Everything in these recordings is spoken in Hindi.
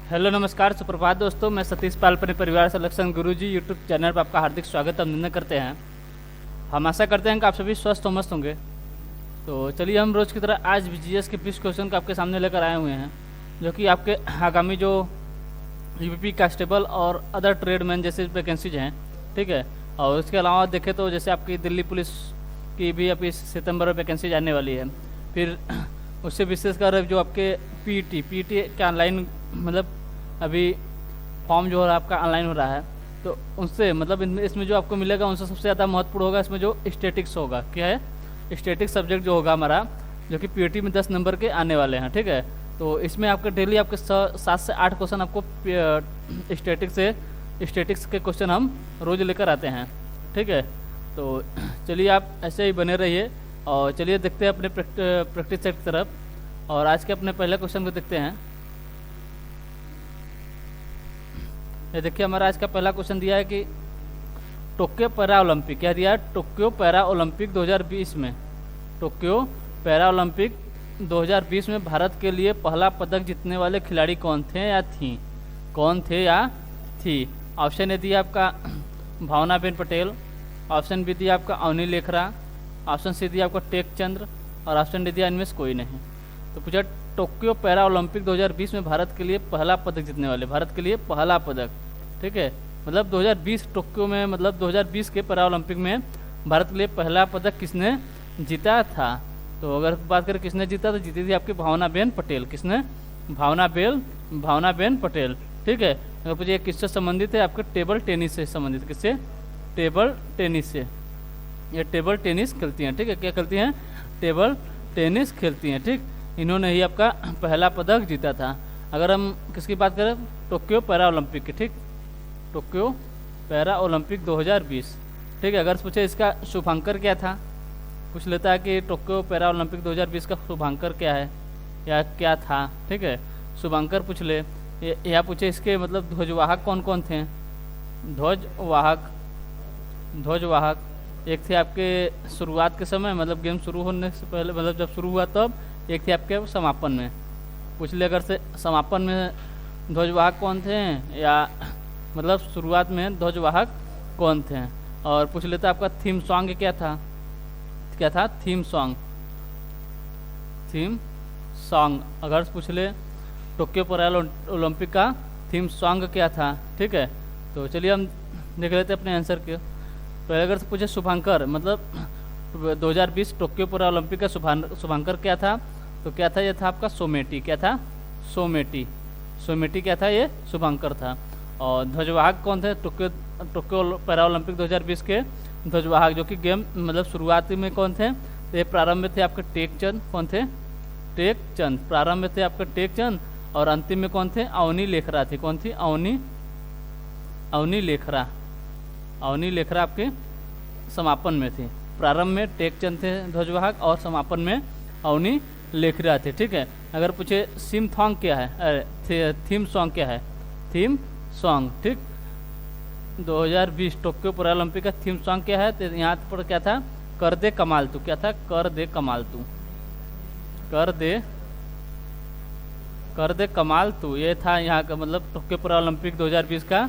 हेलो नमस्कार सुप्रभात दोस्तों, मैं सतीश पाल अपने परिवार संरक्षण गुरुजी यूट्यूब चैनल पर आपका हार्दिक स्वागत अभिनंदन करते हैं। हम आशा करते हैं कि आप सभी स्वस्थ और मस्त होंगे। तो चलिए हम रोज़ की तरह आज भी जीएस के 20 क्वेश्चन को आपके सामने लेकर आए हुए हैं, जो कि आपके आगामी जो यूपी कांस्टेबल और अदर ट्रेडमैन जैसे वैकेंसीज हैं, ठीक है। और उसके अलावा देखें तो जैसे आपकी दिल्ली पुलिस की भी अभी सितंबर में वैकेंसीज आने वाली है। फिर उससे विशेषकर जो आपके पीटी के ऑनलाइन मतलब अभी फॉर्म जो है आपका ऑनलाइन हो रहा है, तो उनसे मतलब इसमें जो आपको मिलेगा उनसे सबसे ज़्यादा महत्वपूर्ण होगा इसमें जो स्टैटिक्स होगा। क्या है? स्टैटिक्स सब्जेक्ट जो होगा हमारा, जो कि पीटी में 10 नंबर के आने वाले हैं, ठीक है। तो इसमें आपके डेली आपके 7 से 8 क्वेश्चन आपको स्टैटिक्स के क्वेश्चन हम रोज़ लेकर आते हैं, ठीक है। तो चलिए आप ऐसे ही बने रहिए और चलिए देखते हैं अपने प्रैक्टिस सेट की तरफ। और आज के अपने पहले क्वेश्चन को देखते हैं। ये देखिए हमारा आज का पहला क्वेश्चन दिया है कि टोक्यो पैरा ओलंपिक, क्या दिया है? टोक्यो पैरा ओलंपिक 2020 में, टोक्यो पैरा ओलंपिक 2020 में भारत के लिए पहला पदक जीतने वाले खिलाड़ी कौन थे या थी? कौन थे या थी? ऑप्शन ए दिया आपका भावनाबेन पटेल, ऑप्शन बी दिया आपका अवनी लेखरा, ऑप्शन सी दिया आपका टेकचंद्र और ऑप्शन डी दिया इनमें से कोई नहीं। तो पूछा टोक्यो पैरा ओलंपिक 2020 में भारत के लिए पहला पदक जीतने वाले, भारत के लिए पहला पदक, ठीक है। मतलब 2020 टोक्यो में, मतलब 2020 के पैरा ओलंपिक में भारत के लिए पहला पदक किसने जीता था? तो अगर बात करें किसने जीता, तो जीती थी आपकी भावनाबेन पटेल। किसने? भावनाबेन पटेल, ठीक है। अगर पूछिए किससे संबंधित है, आपके टेबल टेनिस से संबंधित। किससे? टेबल टेनिस से। ये टेबल टेनिस खेलती हैं, ठीक है। क्या खेलती हैं? टेबल टेनिस खेलती हैं, ठीक। इन्होंने ही आपका पहला पदक जीता था। अगर हम किसकी बात करें, टोक्यो पैरा ओलंपिक की, ठीक। टोक्यो पैरा ओलंपिक 2020, ठीक है। अगर पूछे इसका शुभांकर क्या था, पूछ लेता है कि टोक्यो पैरा ओलंपिक 2020 का शुभांकर क्या है या क्या था, ठीक है। शुभांकर पूछ ले, या पूछे इसके मतलब ध्वजवाहक कौन कौन थे? ध्वजवाहक एक थे आपके शुरुआत के समय, मतलब गेम शुरू होने से पहले, मतलब जब शुरू हुआ तब। एक थे आपके समापन में। पूछ ले अगर से समापन में ध्वजवाहक कौन थे, या मतलब शुरुआत में ध्वजवाहक कौन थे। और पूछ लेता आपका थीम सॉन्ग क्या था? क्या था? Theme song. अगर पूछ ले टोक्यो पैरा ओलंपिक का थीम सॉन्ग क्या था, ठीक है। तो चलिए हम देख लेते हैं अपने आंसर के। पहले अगर से पूछे शुभांकर, मतलब 2020 टोक्यो पैरा ओलंपिक का शुभांकर क्या था, तो क्या था? ये था आपका सोमेटी। क्या था? सोमेटी क्या था? ये शुभांकर था। और ध्वजवाहक कौन थे? टोक्यो पैरा ओलंपिक 2020 के ध्वजवाहक, जो कि गेम मतलब शुरुआती में कौन थे, तो ये प्रारंभ में थे आपके टेकचंद। कौन थे? टेकचंद। प्रारंभ में थे आपके टेकचंद और अंतिम में कौन थे? अवनी लेखरा थी। कौन थी? अवनी लेखरा आपके समापन में थे। प्रारंभ में टेकचंद थे ध्वजवाहक और समापन में अवनी लेखरा थे, ठीक है। अगर पूछे थीम सॉन्ग क्या है, थीम सॉन्ग क्या है? थीम सॉन्ग, ठीक। 2020 टोक्यो पैरा ओलंपिक का थीम सॉन्ग क्या है, तो यहाँ पर क्या था? कर दे कमाल तू। क्या था? कर दे कमाल तू। कर दे कमाल तू, ये था यहाँ का मतलब टोक्यो पैरा ओलंपिक 2020 का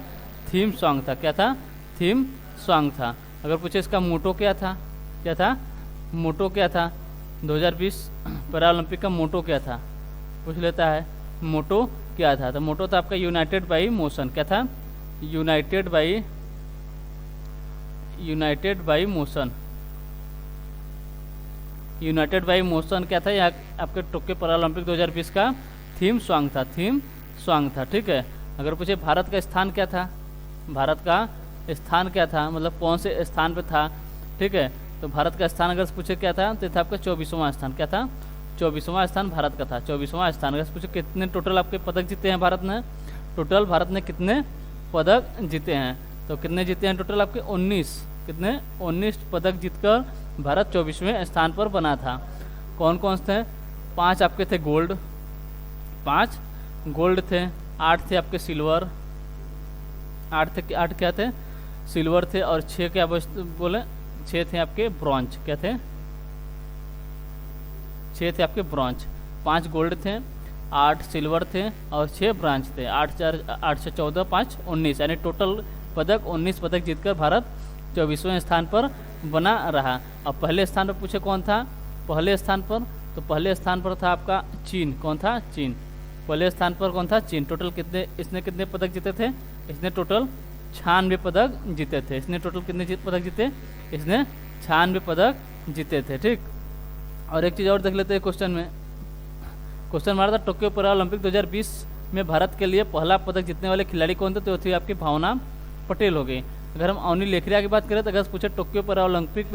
थीम सॉन्ग था। क्या था? थीम सॉन्ग था। अगर पूछे इसका मोटो क्या था? क्या था? मोटो क्या था? 2020 पैरा ओलंपिक का मोटो क्या था? पूछ लेता है मोटो क्या था। तो मोटो था आपका यूनाइटेड बाई मोशन। क्या था? यूनाइटेड बाई मोशन क्या था? यहाँ आपके टोक्यो पैरा ओलंपिक 2020 का थीम सॉन्ग था, ठीक है। अगर पूछे भारत का स्थान क्या था, भारत का स्थान क्या था, मतलब कौन से स्थान पे था, ठीक है। तो भारत का स्थान अगर पूछे क्या था, तो था आपका 24वां स्थान। क्या था? 24वां स्थान भारत का था। 24वां स्थान। अगर पूछे कितने टोटल आपके पदक जीते हैं भारत ने, टोटल भारत ने कितने पदक जीते हैं, तो कितने जीते हैं टोटल आपके? 19। कितने? 19 पदक जीतकर भारत 24वें स्थान पर बना था। कौन कौन से थे? 5 आपके थे गोल्ड, 5 गोल्ड थे, 8 थे आपके सिल्वर, 8 क्या थे? सिल्वर थे, और 6 क्या बोले? 6 थे आपके ब्रॉन्ज। क्या थे? 6 थे आपके ब्रॉन्ज। 5 गोल्ड थे, 8 सिल्वर थे और 6 ब्रांज थे। 8 से 14 5 19, यानी टोटल पदक 19 पदक जीतकर भारत 24वें स्थान पर बना रहा। अब पहले स्थान पर पूछे कौन था पहले स्थान पर, तो पहले स्थान पर था आपका चीन। कौन था? चीन। पहले स्थान पर कौन था? चीन। टोटल इसने कितने पदक जीते थे? इसने टोटल 96 पदक जीते थे। इसने टोटल कितने पदक जीते? इसने 96 पदक जीते थे। ठीक, और एक चीज़ और देख लेते हैं क्वेश्चन में। क्वेश्चन मारा था टोक्यो पैरा ओलंपिक 2020 में भारत के लिए पहला पदक जीतने वाले खिलाड़ी कौन थे? तो थी आपकी भावना पटेल हो गई। अगर हम अवनी लेखरिया की बात करें तो अगर पूछे टोक्यो पैरा ओलंपिक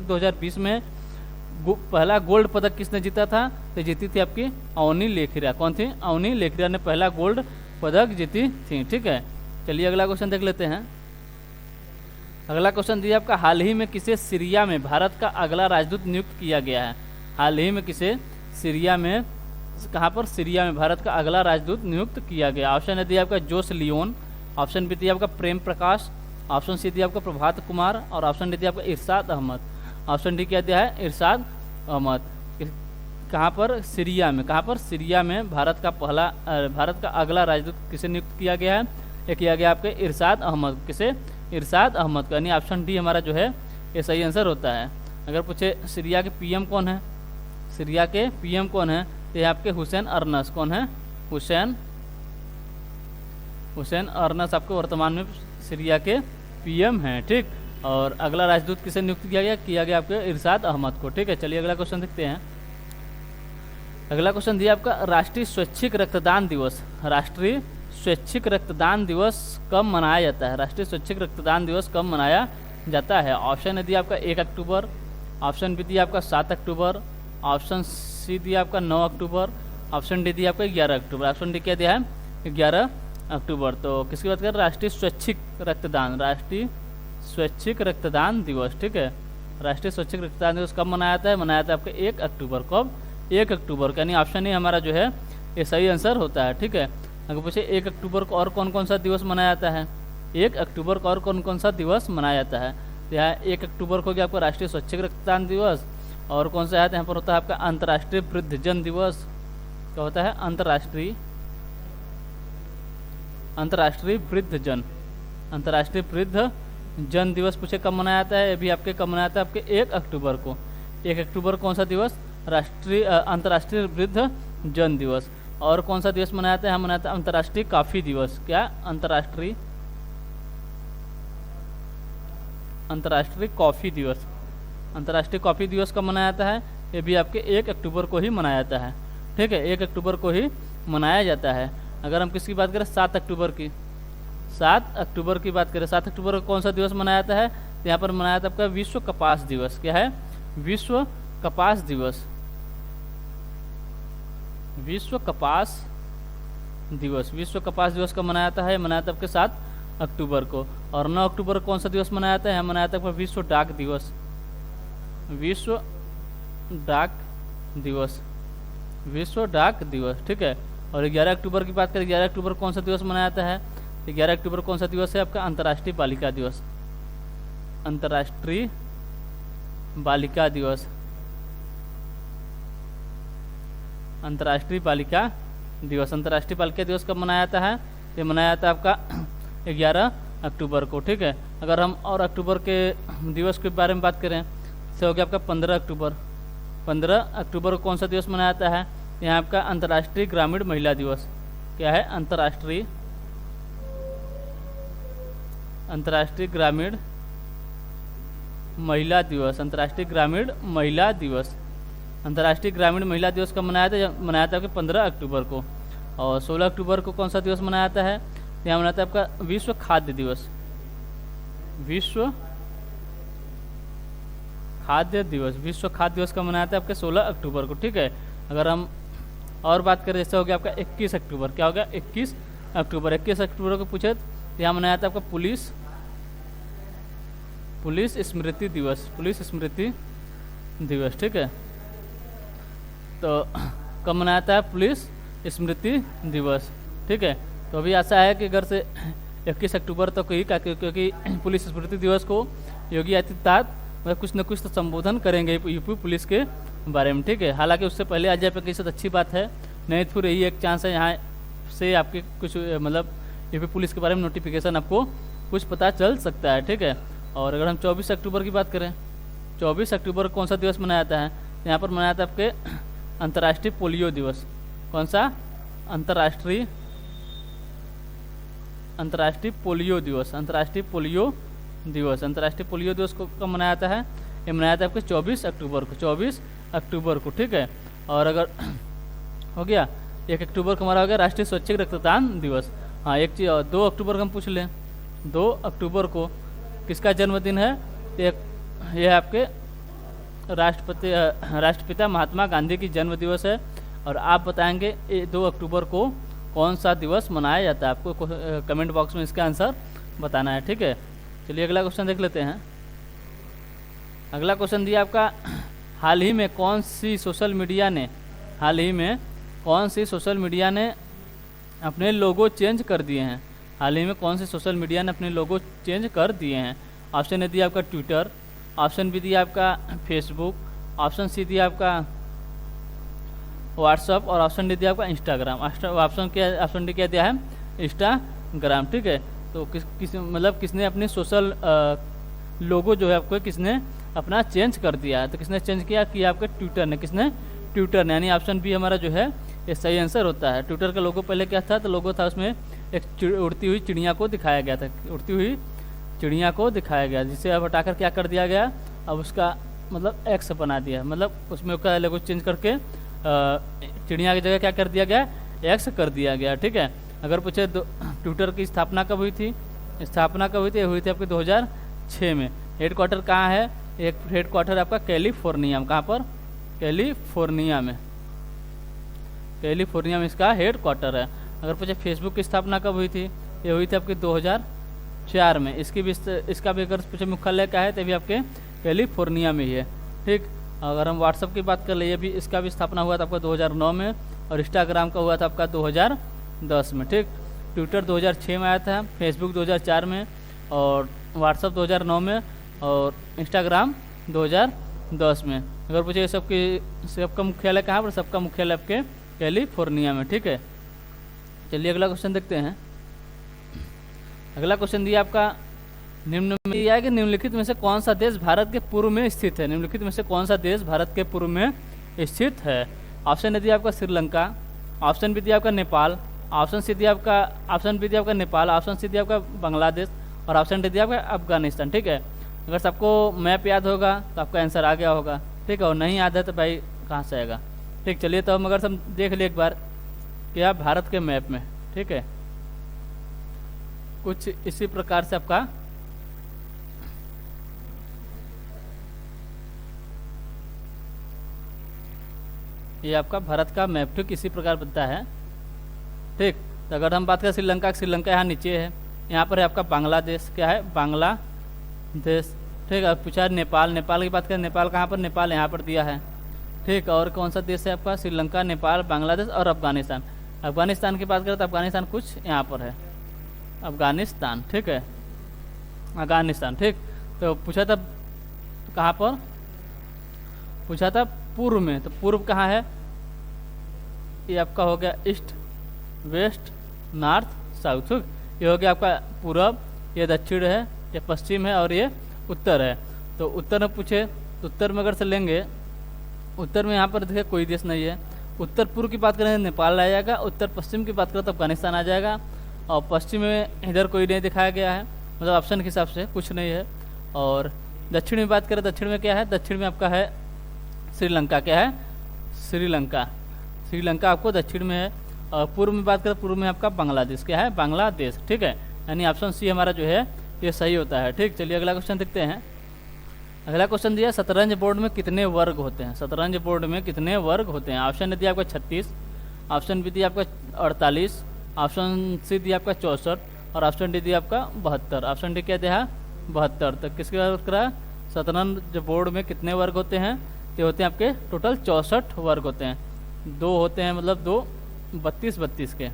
2020 में पहला गोल्ड पदक किसने जीता था? तो जीती थी आपकी अवनी लेखरिया। कौन थी? अवनी लेखरिया ने पहला गोल्ड पदक जीती थी। ठीक है, चलिए अगला क्वेश्चन देख लेते हैं। अगला क्वेश्चन दिया आपका, हाल ही में किसे सीरिया में भारत का अगला राजदूत नियुक्त किया गया है? हाल ही में किसे सीरिया में, कहाँ पर? सीरिया में भारत का अगला राजदूत नियुक्त किया गया। ऑप्शन है दिया आपका जोस लियोन, ऑप्शन बी दिया आपका प्रेम प्रकाश, ऑप्शन सी दिया आपका प्रभात कुमार और ऑप्शन डी दिया आपका इरशाद अहमद। ऑप्शन डी क्या दिया है? इरशाद अहमद। कहाँ पर? सीरिया में। कहाँ पर? सीरिया में भारत का अगला राजदूत किसे नियुक्त किया गया है? ये किया गया आपके इरशाद अहमद। किसे? इरशाद अहमद का, यानी ऑप्शन डी हमारा जो है ये सही आंसर होता है। अगर पूछे सीरिया के पीएम कौन है? सीरिया के पीएम कौन है? तो ये आपके हुसैन अरनस। कौन है? हुसैन अरनस आपको वर्तमान में सीरिया के पीएम हैं। ठीक, और अगला राजदूत किसे नियुक्त किया गया? किया गया आपके इरशाद अहमद को। ठीक है, चलिए अगला क्वेश्चन देखते हैं। अगला क्वेश्चन दिया आपका, राष्ट्रीय स्वैच्छिक रक्तदान दिवस। राष्ट्रीय स्वैच्छिक रक्तदान दिवस कब मनाया जाता है? राष्ट्रीय स्वैच्छिक रक्तदान दिवस कब मनाया जाता है? ऑप्शन है दिया आपका 1 अक्टूबर, ऑप्शन बी दिया आपका 7 अक्टूबर, ऑप्शन सी दिया आपका 9 अक्टूबर, ऑप्शन डी दिया आपका 11 अक्टूबर। ऑप्शन डी क्या दिया है? 11 अक्टूबर। तो किसकी बात करें? राष्ट्रीय स्वैच्छिक रक्तदान, राष्ट्रीय स्वैच्छिक रक्तदान दिवस। ठीक है, राष्ट्रीय स्वैच्छिक रक्तदान दिवस कब मनाया जाता है? मनाया जाता है आपका 1 अक्टूबर। कब? 1 अक्टूबर का, यानी ऑप्शन ही हमारा जो है ये सही आंसर होता है। ठीक है, अगर पूछे 1 अक्टूबर को और कौन कौन सा दिवस मनाया जाता है? 1 अक्टूबर को और कौन कौन सा दिवस मनाया जाता है? तो यहाँ 1 अक्टूबर को गया आपका राष्ट्रीय स्वैच्छिक रक्तदान दिवस, और कौन सा है? यहाँ पर होता है आपका अंतर्राष्ट्रीय वृद्धजन दिवस। क्या होता है? अंतर्राष्ट्रीय वृद्ध जन दिवस पूछे कब मनाया जाता है? ये भी आपके कब मनाया जाता है? आपके 1 अक्टूबर को। 1 अक्टूबर कौन सा दिवस? अंतर्राष्ट्रीय वृद्ध जन दिवस। और कौन सा दिवस मनाया जाता है? हम मनाते हैं अंतर्राष्ट्रीय कॉफी दिवस। क्या? अंतर्राष्ट्रीय कॉफी दिवस। अंतर्राष्ट्रीय कॉफी दिवस कब मनाया जाता है? ये भी आपके 1 अक्टूबर को ही मनाया जाता है। ठीक है, 1 अक्टूबर को ही मनाया जाता है। अगर हम किसकी बात करें? 7 अक्टूबर की, 7 अक्टूबर की बात करें, 7 अक्टूबर को कौन सा दिवस मनाया जाता है? तो यहाँ पर मनाया जाता है आपका विश्व कपास दिवस। क्या है? विश्व कपास दिवस। विश्व कपास दिवस कब मनाया जाता है? मनाया जाता है आपके 7 अक्टूबर को। और 9 अक्टूबर को कौन सा दिवस मनाया जाता है? मनाया जाता है विश्व डाक दिवस। विश्व डाक दिवस। ठीक है, और 11 अक्टूबर की बात करें, 11 अक्टूबर कौन सा दिवस मनाया जाता है? 11 अक्टूबर कौन सा दिवस है आपका? अंतर्राष्ट्रीय बालिका दिवस। अंतर्राष्ट्रीय बालिका दिवस। अंतर्राष्ट्रीय बालिका दिवस कब मनाया जाता है? ये मनाया जाता है आपका 11 अक्टूबर को। ठीक है, अगर हम और अक्टूबर के दिवस के बारे में बात करें तो हो गया आपका 15 अक्टूबर। 15 अक्टूबर को कौन सा दिवस मनाया जाता है? यहाँ आपका अंतर्राष्ट्रीय ग्रामीण महिला दिवस। क्या है? अंतर्राष्ट्रीय ग्रामीण महिला दिवस। अंतर्राष्ट्रीय ग्रामीण महिला दिवस कब मनाया था? मनाया था आपके 15 अक्टूबर को। और 16 अक्टूबर को कौन सा दिवस मनाया जाता है? यहाँ मनाता है आपका विश्व खाद्य दिवस। विश्व खाद्य दिवस का मनाया था आपके 16 अक्टूबर को। ठीक है, अगर हम और बात करें जैसे हो गया आपका 21 अक्टूबर। क्या हो गया? 21 अक्टूबर को पूछे तो यहाँ मनाया था आपका पुलिस स्मृति दिवस। ठीक है, तो कब मनाया था पुलिस स्मृति दिवस। ठीक है, तो अभी ऐसा है कि अगर से 21 अक्टूबर तक ही, क्योंकि पुलिस स्मृति दिवस को योगी आदित्यनाथ कुछ न कुछ तो संबोधन करेंगे यूपी पुलिस के बारे में, ठीक है। हालांकि उससे पहले आ जाए पे किसी अच्छी बात है, नहीं तो फिर यही एक चांस है यहाँ से आपके कुछ मतलब यूपी पुलिस के बारे में नोटिफिकेशन आपको कुछ पता चल सकता है, ठीक है। और अगर हम 24 अक्टूबर की बात करें, 24 अक्टूबर कौन सा दिवस मनाया जाता है, यहाँ पर मनाया जाता है आपके अंतर्राष्ट्रीय पोलियो दिवस। कौन सा? अंतर्राष्ट्रीय पोलियो दिवस। अंतर्राष्ट्रीय पोलियो दिवस। अंतर्राष्ट्रीय पोलियो दिवस को कब मनाया जाता है? ये मनाया जाता है आपके 24 अक्टूबर को, 24 अक्टूबर को, ठीक है। और अगर हो गया 1 अक्टूबर को हमारा हो गया राष्ट्रीय स्वैच्छिक रक्तदान दिवस। हाँ, एक चीज़ 2 अक्टूबर को हम पूछ लें, 2 अक्टूबर को किसका जन्मदिन है? यह आपके राष्ट्रपिता महात्मा गांधी की जन्म दिवस है। और आप बताएंगे 2 अक्टूबर को कौन सा दिवस मनाया जाता है, आपको कमेंट बॉक्स में इसका आंसर बताना है, ठीक है। चलिए अगला क्वेश्चन देख लेते हैं। अगला क्वेश्चन दिया आपका, हाल ही में कौन सी सोशल मीडिया ने अपने लोगो चेंज कर दिए हैं? हाल ही में कौन सी सोशल मीडिया ने अपने लोगो चेंज कर दिए हैं? ऑप्शन ए दिया आपका ट्विटर, ऑप्शन बी दिया आपका फेसबुक, ऑप्शन सी दिया आपका व्हाट्सअप और ऑप्शन डी दिया आपका इंस्टाग्राम। ऑप्शन डी क्या दिया है? इंस्टाग्राम, ठीक है। तो किसने अपनी सोशल लोगो जो है आपको किसने अपना चेंज कर दिया है? तो किसने चेंज किया आपके ट्विटर ने। किसने? ट्विटर ने, यानी ऑप्शन बी हमारा जो है ये सही आंसर होता है। ट्विटर का लोगो पहले क्या था? तो लोगो था उसमें एक उड़ती हुई चिड़िया को दिखाया गया था, उड़ती हुई चिड़िया को दिखाया गया, जिसे अब हटाकर क्या कर दिया गया? अब उसका मतलब एक्स बना दिया, मतलब उसमें उसका लोगो चेंज करके चिड़िया की जगह क्या कर दिया गया? एक्स कर दिया गया, ठीक है। अगर पूछे ट्विटर की स्थापना कब हुई थी? स्थापना कब हुई थी? हुई थी आपकी 2006 में। हेडक्वार्टर कहाँ है? एक हेडक्वार्टर आपका कैलिफोर्निया में। कहाँ पर? कैलिफोर्निया में। कैलिफोर्निया में इसका हेडक्वार्टर है। अगर पूछे फेसबुक की स्थापना कब हुई थी? ये हुई थी आपकी 2004 में। इसका भी अगर पूछे मुख्यालय क्या है, तो भी आपके कैलिफोर्निया में ही है, ठीक। अगर हम व्हाट्सअप की बात कर ले, ये भी इसका भी स्थापना हुआ था आपका 2009 में, और इंस्टाग्राम का हुआ था आपका 2010 में, ठीक। ट्विटर 2006 में आया था, फेसबुक 2004 में, और व्हाट्सअप 2009 में, और इंस्टाग्राम 2010 में। अगर पूछे सबका मुख्यालय कहाँ पर? सबका मुख्यालय आपके कैलिफोर्निया में, ठीक है। चलिए अगला क्वेश्चन देखते हैं। अगला क्वेश्चन दिया आपका, निम्नलिखित में से कौन सा देश भारत के पूर्व में स्थित है? निम्नलिखित में से कौन सा देश भारत के पूर्व में स्थित है? ऑप्शन ए दिया आपका श्रीलंका, ऑप्शन बी दिया आपका नेपाल, ऑप्शन बी दिया आपका नेपाल, ऑप्शन सी दिया आपका बांग्लादेश, और ऑप्शन डी दिया आपका अफगानिस्तान, ठीक है। अगर सबको मैप याद होगा तो आपका आंसर आ गया होगा, ठीक है। और नहीं याद है तो भाई कहाँ से आएगा, ठीक। चलिए तो हम अगर हम देख ले एक बार क्या भारत के मैप में, ठीक है, कुछ इसी प्रकार से आपका ये आपका भारत का मैप ठीक इसी प्रकार बनता है, ठीक। तो अगर हम बात करें श्रीलंका, श्रीलंका यहाँ नीचे है, यहाँ पर है आपका बांग्लादेश, क्या है? बांग्लादेश, ठीक। अब पूछा नेपाल, नेपाल की बात करें, नेपाल कहाँ पर? नेपाल यहाँ पर दिया है, ठीक। और कौन सा देश है आपका? श्रीलंका, नेपाल, बांग्लादेश और अफगानिस्तान। अफगानिस्तान की बात करें तो अफगानिस्तान कुछ यहाँ पर है, अफगानिस्तान, ठीक है, अफगानिस्तान, ठीक। तो पूछा था कहाँ पर? पूछा था पूर्व में, तो पूर्व कहाँ है? ये आपका हो गया ईस्ट, वेस्ट, नॉर्थ, साउथ। ये हो गया आपका पूरब, ये दक्षिण है, ये पश्चिम है और ये उत्तर है। तो उत्तर में पूछे तो उत्तर में अगर से लेंगे, उत्तर में यहाँ पर देखिए कोई देश नहीं है। उत्तर पूर्व की बात करें नेपाल आ जाएगा, उत्तर पश्चिम की बात करें तो अफगानिस्तान आ जाएगा, और पश्चिम में इधर कोई नहीं दिखाया गया है, मतलब ऑप्शन के हिसाब से कुछ नहीं है। और दक्षिण में बात करें, दक्षिण में क्या है? दक्षिण में आपका है श्रीलंका, क्या है? श्रीलंका, श्रीलंका आपको दक्षिण में है। और पूर्व में बात करें, पूर्व में आपका बांग्लादेश, क्या है? बांग्लादेश, ठीक है। यानी ऑप्शन सी हमारा जो है ये सही होता है, ठीक। चलिए अगला क्वेश्चन देखते हैं। अगला क्वेश्चन दिया, शतरंज बोर्ड में कितने वर्ग होते हैं? शतरंज बोर्ड में कितने वर्ग होते हैं? ऑप्शन दिया आपका 36, ऑप्शन बी दिया आपका 48, ऑप्शन सी दिया आपका 64 और ऑप्शन डी दिया आपका 72। ऑप्शन डी क्या दिया? 72। तो किसकी बात करा? शतरंज बोर्ड में कितने वर्ग होते हैं? ये होते हैं आपके टोटल 64 वर्ग होते हैं। दो होते हैं, मतलब दो 32 के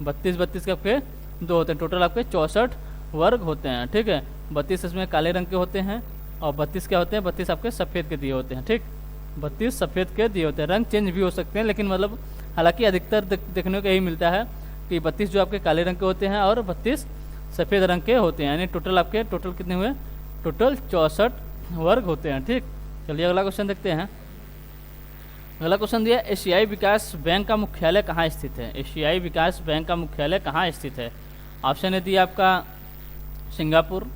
32 के आपके दो होते हैं, टोटल आपके 64 वर्ग होते हैं, ठीक है। 32 इसमें काले रंग के होते हैं और 32 क्या होते हैं? 32 आपके सफ़ेद के दिए होते हैं, ठीक। 32 सफ़ेद के दिए होते हैं। रंग चेंज भी हो सकते हैं, लेकिन मतलब हालांकि अधिकतर देखने को यही मिलता है कि 32 जो आपके काले रंग के होते हैं और 32 सफ़ेद रंग के होते हैं। यानी टोटल कितने हुए? टोटल 64 वर्ग होते हैं। ठीक, चलिए अगला क्वेश्चन देखते हैं। अगला क्वेश्चन दिया, एशियाई विकास बैंक का मुख्यालय कहाँ स्थित है? एशियाई विकास बैंक का मुख्यालय कहाँ स्थित है? ऑप्शन ए दिया आपका सिंगापुर,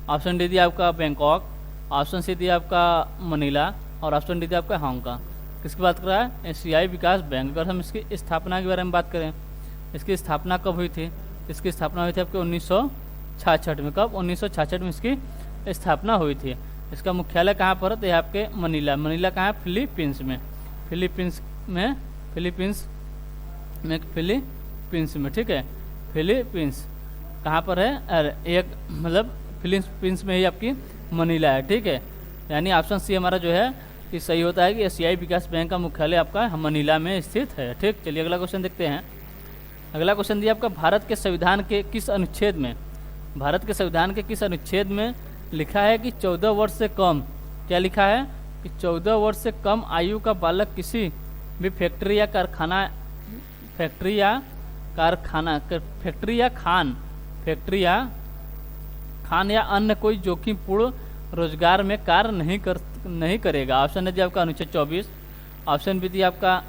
ऑप्शन डी दिया आपका बैंकॉक, ऑप्शन सी दिया आपका मनीला और ऑप्शन डी दिया आपका हांगकांग। किसकी बात कर रहा है? एशियाई विकास बैंक। अगर हम इसकी स्थापना के बारे में बात करें, इसकी स्थापना कब हुई थी? इसकी स्थापना हुई थी आपके 1966 में। कब? 1966 में इसकी स्थापना हुई थी। इसका मुख्यालय कहाँ पर है? तो यहाँ आपके मनीला। मनीला कहाँ है? फिलीपींस में। फिलीपींस में, ठीक है, फिलीपींस कहाँ पर है? अरे एक मतलब फिलीपींस में ही आपकी मनीला है। ठीक है, यानी ऑप्शन सी हमारा जो है कि सही होता है कि एशियाई विकास बैंक का मुख्यालय आपका मनीला में स्थित है। ठीक, चलिए अगला क्वेश्चन देखते हैं। अगला क्वेश्चन दिया आपका, भारत के संविधान के किस अनुच्छेद में, भारत के संविधान के किस अनुच्छेद में लिखा है कि 14 वर्ष से कम, क्या लिखा है कि 14 वर्ष से कम आयु का बालक किसी भी फैक्ट्री या खान या अन्य कोई जोखिमपूर्ण रोजगार में कार्य नहीं करेगा। ऑप्शन है दिया आपका अनुच्छेद 24, ऑप्शन बी दिया आपका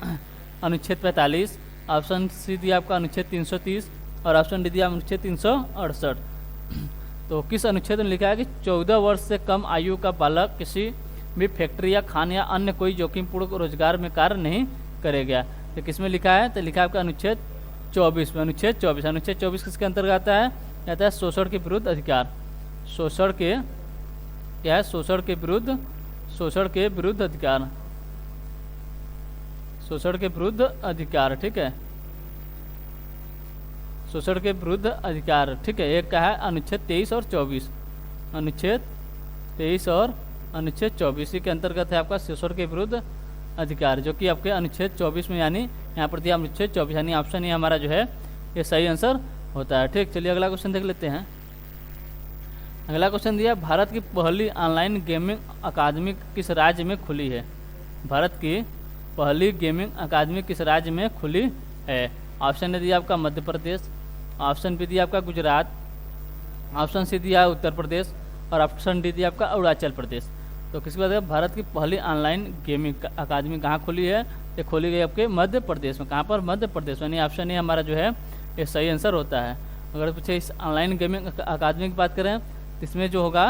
अनुच्छेद 45, ऑप्शन सी दिया आपका अनुच्छेद 330 और ऑप्शन डी दिया अनुच्छेद 368। तो किस अनुच्छेद में लिखा है कि 14 वर्ष से कम आयु का बालक किसी भी फैक्ट्री या खान या अन्य कोई जोखिमपूर्ण रोजगार में कार्य नहीं करेगा? तो किस में लिखा है? तो लिखा है आपका अनुच्छेद 24 में। अनुच्छेद 24 किसके अंतर्गत आता है? कहता है शोषण के विरुद्ध अधिकार। शोषण के क्या है? शोषण के विरुद्ध अधिकार। शोषण के विरुद्ध अधिकार, ठीक है, शोषण के विरुद्ध अधिकार। ठीक है, एक का है अनुच्छेद 23 और 24, अनुच्छेद 23 और अनुच्छेद 24 के अंतर्गत है आपका शोषण के विरुद्ध अधिकार, जो कि आपके अनुच्छेद 24 में, यानी यहाँ पर दिया अनुच्छेद 24, यानी ऑप्शन ये हमारा जो है ये सही आंसर होता है। ठीक, चलिए अगला क्वेश्चन देख लेते हैं। अगला क्वेश्चन दिया, भारत की पहली ऑनलाइन गेमिंग अकादमी किस राज्य में खुली है? भारत की पहली गेमिंग अकादमी किस राज्य में खुली है? ऑप्शन ए दिया आपका मध्य प्रदेश, ऑप्शन बी दिया आपका गुजरात, ऑप्शन सी दिया उत्तर प्रदेश और ऑप्शन डी दिया आपका अरुणाचल प्रदेश। तो किसकी बात है? भारत की पहली ऑनलाइन गेमिंग अकादमी कहाँ खुली है? ये खोली गई आपके मध्य प्रदेश में। कहाँ पर? मध्य प्रदेश में। यानी ऑप्शन ए हमारा जो है ये सही आंसर होता है। अगर पूछे इस ऑनलाइन गेमिंग अकादमी की बात करें, इसमें जो होगा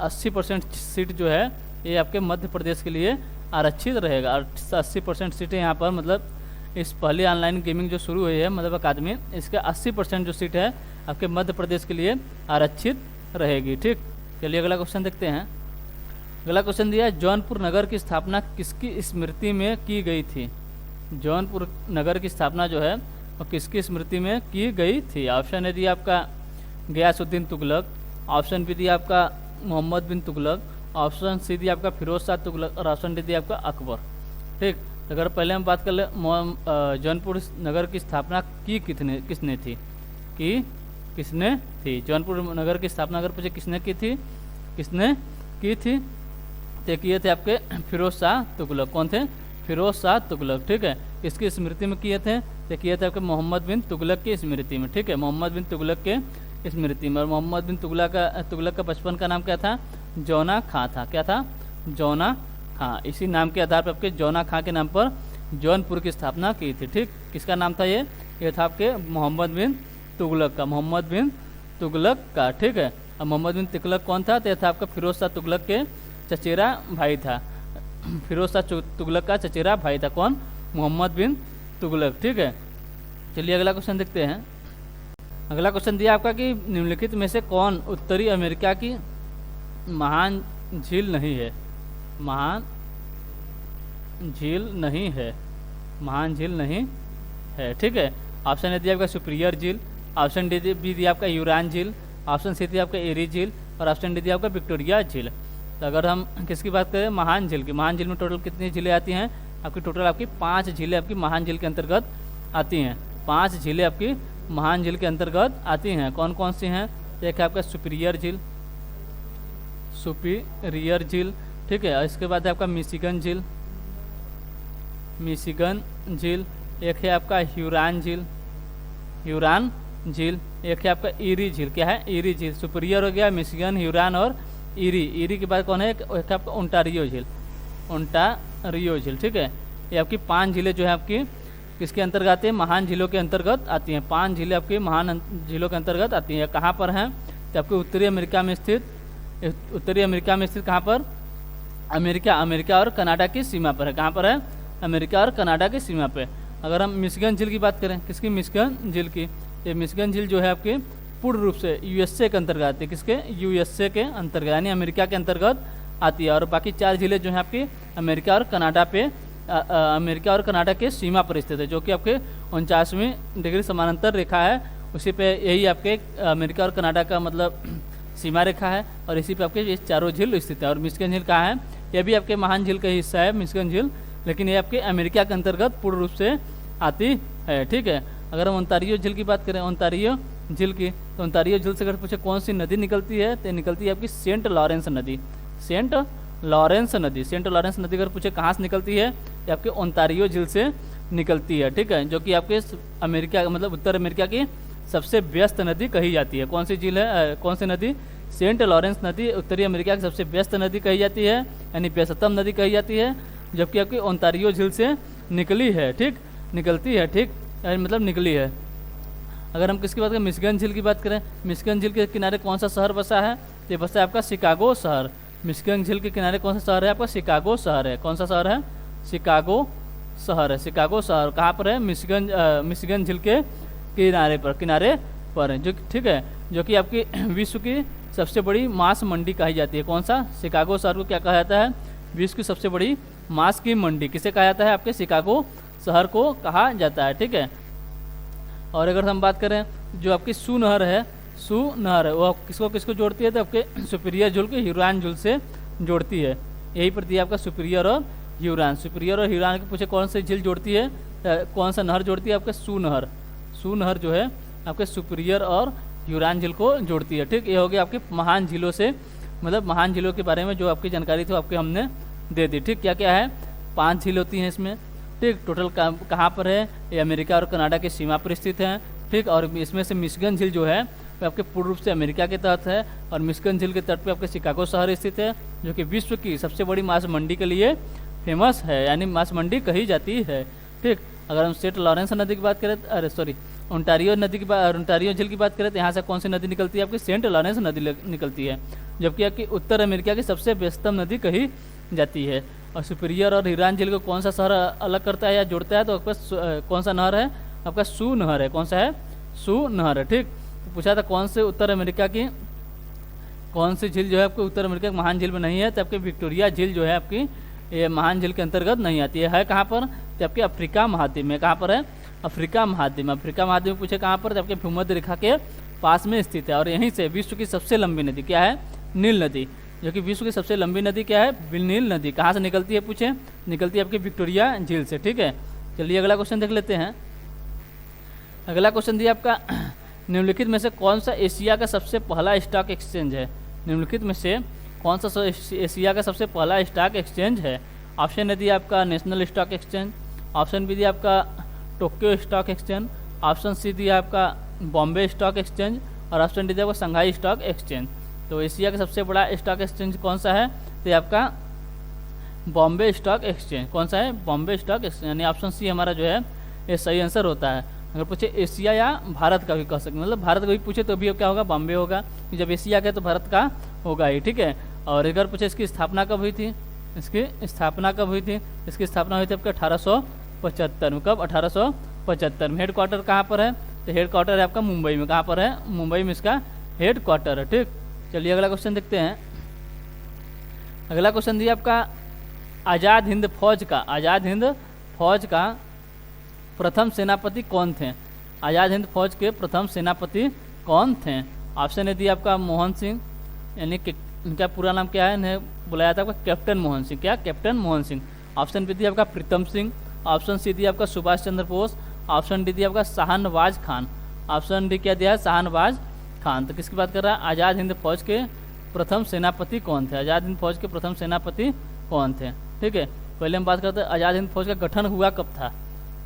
80% सीट जो है ये आपके मध्य प्रदेश के लिए आरक्षित रहेगा। और 80% सीटें यहाँ पर, मतलब इस पहली ऑनलाइन गेमिंग जो शुरू हुई है मतलब अकादमी, इसका 80% जो सीट है आपके मध्य प्रदेश के लिए आरक्षित रहेगी। ठीक, चलिए अगला क्वेश्चन देखते हैं। अगला क्वेश्चन दिया, जौनपुर नगर की स्थापना किसकी स्मृति में की गई थी? जौनपुर नगर की स्थापना जो है वो किसकी स्मृति में की गई थी? ऑप्शन ए दिया आपका गयासुद्दीन तुगलक, ऑप्शन बी दिया आपका मोहम्मद बिन तुगलक, ऑप्शन सी दिया आपका फिरोज शाह तुगलक और ऑप्शन डी दिया आपका अकबर। ठीक, अगर पहले हम बात कर ले जौनपुर नगर की स्थापना की किसने थी? किसने थी? जौनपुर नगर की स्थापना अगर पूछे किसने की थी, तो किए थे आपके फिरोज शाह तुगलक। कौन थे? फिरोज शाह तुगलक। ठीक है, किसकी स्मृति में किए थे? तो किए थे आपके मोहम्मद बिन तुगलक की स्मृति में। ठीक है, मोहम्मद बिन तुगलक के स्मृति में। और मोहम्मद बिन तुगलक का बचपन का नाम क्या था? जौना खां था। क्या था? जौना खां। इसी नाम के आधार पर आपके जौना खां के नाम पर जौनपुर की स्थापना की थी। ठीक, किसका नाम था ये था आपके मोहम्मद बिन तुगलक का। मोहम्मद बिन तुगलक का। ठीक है, अब मोहम्मद बिन तुगलक कौन था? तो यह था आपका फिरोज शाह तुगलक के चचेरा भाई था। फिरोज शाह तुगलक का चचेरा भाई था। कौन? मोहम्मद बिन तुगलक। ठीक है, चलिए अगला क्वेश्चन देखते हैं। अगला क्वेश्चन दिया आपका कि निम्नलिखित में से कौन उत्तरी अमेरिका की महान झील नहीं है? महान झील नहीं है। ठीक है, ऑप्शन ए दिया आपका सुपीरियर झील, ऑप्शन डी बी दिया आपका यूरान झील, ऑप्शन सी दिया आपका एरी झील और ऑप्शन डी दिया आपका विक्टोरिया झील। तो अगर हम किसकी बात करें? महान झील की। महान झील में टोटल कितनी झीलें आती हैं? आपकी टोटल आपकी 5 झीलें आपकी महान झील के अंतर्गत आती हैं। 5 झीलें आपकी महान झील के अंतर्गत आती हैं। कौन कौन सी हैं? एक है आपका सुपीरियर झील। ठीक है, इसके बाद है आपका मिशिगन झील। मिशिगन झील, एक है आपका ह्यूरॉन झील, ह्यूरॉन झील, एक है आपका ईरी झील। क्या है? ईरी झील। सुपीरियर हो गया, मिशिगन, ह्यूरॉन और ईरी। ईरी के बाद कौन है? एक है आपका ओंटारियो झील, ओंटारियो झील। ठीक है, ये आपकी 5 झीलें जो है आपकी किसके अंतर्गत आती है? महान झीलों के अंतर्गत आती हैं। 5 झीलें आपकी महान झीलों के अंतर्गत आती हैं। कहाँ पर हैं? तो आपके उत्तरी अमेरिका में स्थित, उत्तरी अमेरिका में स्थित कहाँ पर? अमेरिका और कनाडा की सीमा पर है। कहाँ पर है? अमेरिका और कनाडा की सीमा पे। अगर हम मिशिगन झील की बात करें, किसकी? मिशिगन झील की। ये मिशिगन झील जो है आपकी पूर्ण रूप से यूएसए के अंतर्गत आती है। किसके? यूएसए के अंतर्गत, यानी अमेरिका के अंतर्गत आती है। और बाकी 4 झीलें जो हैं आपकी अमेरिका और कनाडा पे, अमेरिका और कनाडा के सीमा पर स्थित है, जो कि आपके 49वीं डिग्री समानांतर रेखा है। उसी पे यही आपके अमेरिका और कनाडा का मतलब सीमा रेखा है, और इसी पे आपके ये चारों झील स्थित है। और मिशिगन झील कहाँ है? यह भी आपके महान झील का हिस्सा है मिशिगन झील, लेकिन ये आपके अमेरिका के अंतर्गत पूर्ण रूप से आती है। ठीक है, अगर हम ओंटारियो झील की बात करें, ओंटारियो झील की, तो ओंटारियो झील से अगर पूछे कौन सी नदी निकलती है, तो निकलती है आपकी सेंट लॉरेंस नदी। सेंट लॉरेंस नदी, सेंट लॉरेंस नदी अगर पूछे कहाँ से निकलती है, ये आपके ओंटारियो झील से निकलती है। ठीक है, जो कि आपके अमेरिका मतलब उत्तर अमेरिका की सबसे व्यस्त नदी कही जाती है। कौन सी झील है? कौन सी नदी? सेंट लॉरेंस नदी उत्तरी अमेरिका की सबसे व्यस्त नदी कही जाती है, यानी व्यस्ततम नदी कही जाती है, जबकि आपकी ओंटारियो झील से निकली है। ठीक, निकलती है। ठीक, मतलब निकली है। अगर हम किसकी बात करें? मिशिगन झील की बात करें, मिशिगन झील के किनारे कौन सा शहर बसा है? ये बसा है आपका शिकागो शहर। मिशिगन झील के किनारे कौन सा शहर है? आपका शिकागो शहर है। कौन सा शहर है? शिकागो शहर है। शिकागो शहर कहाँ पर है? मिशिगन झील के किनारे पर है। जो ठीक है, जो कि आपकी विश्व की सबसे बड़ी मांस मंडी कही जाती है। कौन सा? शिकागो शहर को क्या कहा जाता है? विश्व की सबसे बड़ी मांस की मंडी किसे कहा जाता है? आपके शिकागो शहर को कहा जाता है। ठीक है, और अगर हम बात करें जो आपकी सू नहर है, सू नहर है, वो किसको किसको जोड़ती है? तो आपके सुपीरियर झील को ह्यूरॉन झील से जोड़ती है। यही प्रति है आपका सुपीरियर और ह्यूरॉन। सुपीरियर और ह्यूरॉन के पूछे कौन सी झील जोड़ती है, कौन सा नहर जोड़ती है? आपका सू नहर। सू नहर जो है आपके सुपीरियर और ह्यूरॉन झील को जोड़ती है। ठीक, ये हो गया आपकी महान झीलों से, मतलब महान झीलों के बारे में जो आपकी जानकारी थी आपके हमने दे दी। ठीक, क्या क्या है? 5 झील होती हैं इसमें। ठीक, टोटल कहाँ पर है? ये अमेरिका और कनाडा की सीमा पर स्थित है। ठीक, और इसमें से मिशिगन झील जो है वो आपके पूर्ण रूप से अमेरिका के तहत है, और मिशिगन झील के तट पे आपके शिकागो शहर स्थित है, जो कि विश्व की सबसे बड़ी मांस मंडी के लिए फेमस है, यानी मांस मंडी कही जाती है। ठीक, अगर हम सेंट लॉरेंस नदी की बात करें, अरे सॉरी ओंटारियो नदी की बात, ओंटारियो झील की बात करें, तो यहाँ से कौन सी नदी निकलती है? आपकी सेंट लॉरेंस नदी निकलती है, जबकि आपकी उत्तर अमेरिका की सबसे व्यस्तम नदी कही जाती है। और सुपीरियर और ह्यूरॉन झील को कौन सा शहर अलग करता है या जोड़ता है? तो आपका कौन सा नहर है? आपका सू नहर है। कौन सा है? सू नहर है। ठीक, तो पूछा था कौन से उत्तर अमेरिका की कौन सी झील जो है आपको उत्तर अमेरिका की महान झील में नहीं है? तो आपकी विक्टोरिया झील जो है आपकी ये महान झील के अंतर्गत नहीं आती है। कहाँ पर? तो आपके अफ्रीका महाद्वीप में। कहाँ पर है? अफ्रीका महाद्वीप में। अफ्रीका महाद्वीप में पूछे कहाँ पर? तो आपके भूमध्य रेखा के पास में स्थित है। और यहीं से विश्व की सबसे लंबी नदी क्या है? नील नदी, जो कि विश्व की सबसे लंबी नदी क्या है? नील नदी। कहाँ से निकलती है? पूछे, निकलती है आपकी विक्टोरिया झील से। ठीक है, चलिए अगला क्वेश्चन देख लेते हैं। अगला क्वेश्चन दिया आपका, निम्नलिखित में से कौन सा एशिया का सबसे पहला स्टॉक एक्सचेंज है? निम्नलिखित में से कौन सा एशिया का सबसे पहला स्टॉक एक्सचेंज है? ऑप्शन ए दिया आपका national stock exchange, option B दिया आपका Tokyo stock exchange, option C दिया आपका बॉम्बे स्टॉक एक्सचेंज, और ऑप्शन डी दिया आपका शंघाई स्टॉक एक्सचेंज। तो एशिया का सबसे बड़ा स्टॉक एक्सचेंज कौन सा है? तो आपका बॉम्बे स्टॉक एक्सचेंज। कौन सा है? बॉम्बे स्टॉक एक्सचेंज, यानी ऑप्शन सी हमारा जो है ये सही आंसर होता है। अगर पूछे एशिया या भारत का भी कह सकते, मतलब भारत का भी पूछे तो भी क्या होगा? बॉम्बे होगा। जब एशिया का तो भारत का होगा ही। ठीक है, और अगर पूछे इसकी स्थापना कब हुई थी? इसकी स्थापना कब हुई थी? इसकी स्थापना हुई थी आपका 1875 में। कब? 1875 में। हेड क्वार्टर कहाँ पर है? तो हेड क्वार्टर है आपका मुंबई में। कहाँ पर है? मुंबई में इसका हेड क्वार्टर है। ठीक, चलिए अगला क्वेश्चन देखते हैं। अगला क्वेश्चन दिया आपका, आज़ाद हिंद फौज का प्रथम सेनापति कौन थे? आज़ाद हिंद फौज के प्रथम सेनापति कौन थे? ऑप्शन ए दिया आपका मोहन सिंह, यानी इनका पूरा नाम क्या है? इन्हें बुलाया था आपका कैप्टन मोहन सिंह। क्या? Captain Mohan Singh. Option B दिया आपका प्रीतम सिंह, ऑप्शन सी दिया आपका सुभाष चंद्र बोस, ऑप्शन डी दिया आपका शाहनवाज खान। ऑप्शन डी क्या दिया है? शाहनवाज खान। तो किसकी बात कर रहा है? आज़ाद हिंद फौज के प्रथम सेनापति कौन थे? आज़ाद हिंद फौज के प्रथम सेनापति कौन थे? ठीक है, पहले हम बात करते हैं आज़ाद हिंद फौज का गठन हुआ कब था।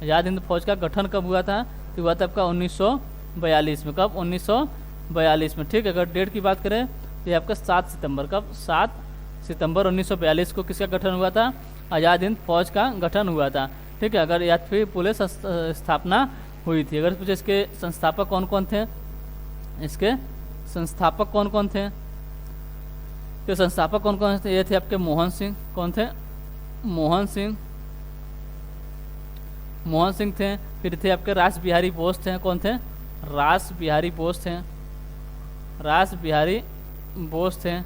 आज़ाद हिंद फौज का गठन कब हुआ था, तो हुआ था आपका 1942 में। कब, 1942 में, ठीक है। अगर डेट की बात करें तो ये आपका 7 सितंबर, कब, 7 सितंबर 1942 को किसका गठन हुआ था, आज़ाद हिंद फौज का गठन हुआ था, ठीक है। अगर या फिर पुलिस स्थापना हुई थी। अगर पूछे इसके संस्थापक कौन कौन थे, इसके संस्थापक कौन कौन थे, तो संस्थापक कौन कौन थे, ये थे आपके मोहन सिंह। कौन थे, मोहन सिंह थे। फिर थे आपके रास बिहारी बोस थे। कौन थे, रास बिहारी बोस थे, रास बिहारी बोस थे।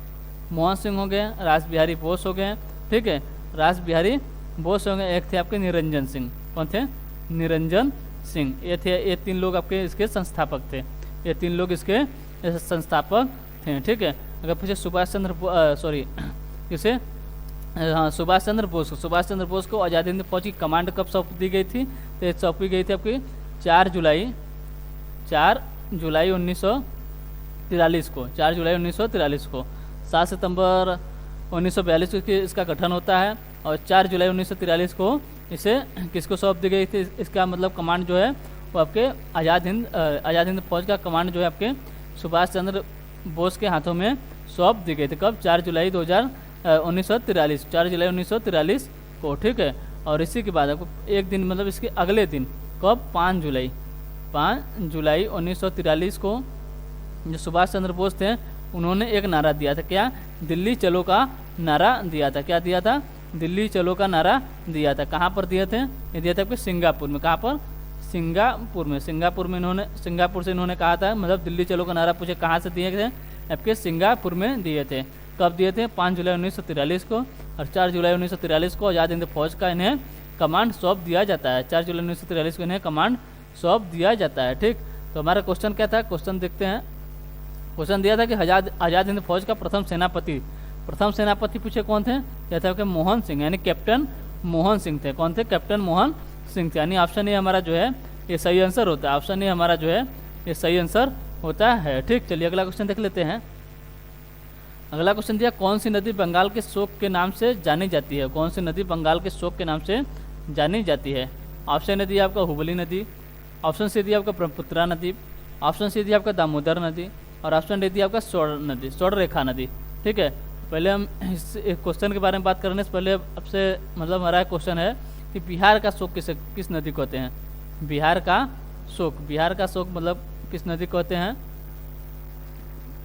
मोहन सिंह हो गए, रास बिहारी बोस हो गए, ठीक है, रास बिहारी बोस हो गए। एक थे आपके निरंजन सिंह। कौन थे, निरंजन सिंह। ये 3 लोग आपके इसके संस्थापक थे। ये 3 लोग इसके संस्थापक थे, ठीक है। अगर पूछे सुभाष चंद्र बोस को आज़ाद हिंद फौज की कमांड कब सौंप दी गई थी, तो सौंपी गई थी आपकी 4 जुलाई 1943 को, 4 जुलाई 1943 को। 7 सितंबर 1942 को इसका गठन होता है और 4 जुलाई 1943 को इसे किसको सौंप दी गई थी, इसका मतलब कमांड जो है वो आपके आज़ाद हिंद फौज का कमांड जो है आपके सुभाष चंद्र बोस के हाथों में सौंप दी गई थी। कब, 4 जुलाई 1943, 4 जुलाई 1943 को, ठीक है। और इसी के बाद आपको एक दिन मतलब इसके अगले दिन, कब, 5 जुलाई 1943 को जो सुभाष चंद्र बोस थे उन्होंने एक नारा दिया था। क्या, दिल्ली चलो का नारा दिया था। क्या दिया था, दिल्ली चलो का नारा दिया था। कहाँ पर दिए थे, ये दिया था आपके सिंगापुर में। कहाँ पर, सिंगापुर में सिंगापुर से इन्होंने कहा था, मतलब दिल्ली चलो का नारा पूछे कहाँ से दिए थे, आपके सिंगापुर में दिए थे। कब दिए थे, 5 जुलाई 1943 को। और 4 जुलाई 1943 को आज़ाद हिंद फौज का इन्हें कमांड सौंप दिया जाता है। 4 जुलाई 1943 को इन्हें कमांड सौंप दिया जाता है, ठीक। तो हमारा क्वेश्चन क्या था, क्वेश्चन देखते हैं। क्वेश्चन दिया था कि आज़ाद हिंद फौज का प्रथम सेनापति पूछे कौन थे, यह थे मोहन सिंह, यानी कैप्टन मोहन सिंह थे। कौन थे, कैप्टन मोहन सिंह थे। यानी ऑप्शन ए हमारा जो है ये सही आंसर होता है। ऑप्शन ए हमारा जो है ये सही आंसर होता है, ठीक। चलिए अगला क्वेश्चन देख लेते हैं। अगला क्वेश्चन दिया, कौन सी नदी बंगाल के शोक के नाम से जानी जाती है। कौन सी नदी बंगाल के शोक के नाम से जानी जाती है। ऑप्शन ए दिया आपका हुबली नदी, ऑप्शन सी दिया आपका ब्रह्मपुत्रा नदी, ऑप्शन सी दिया आपका दामोदर नदी, और ऑप्शन डी दिया आपका स्वर्णरेखा नदी, ठीक है। पहले हम इस क्वेश्चन के बारे में बात करने से पहले आपसे मतलब हमारा क्वेश्चन है कि बिहार का शोक किस नदी को कहते हैं। बिहार का शोक मतलब किस नदी को कहते हैं,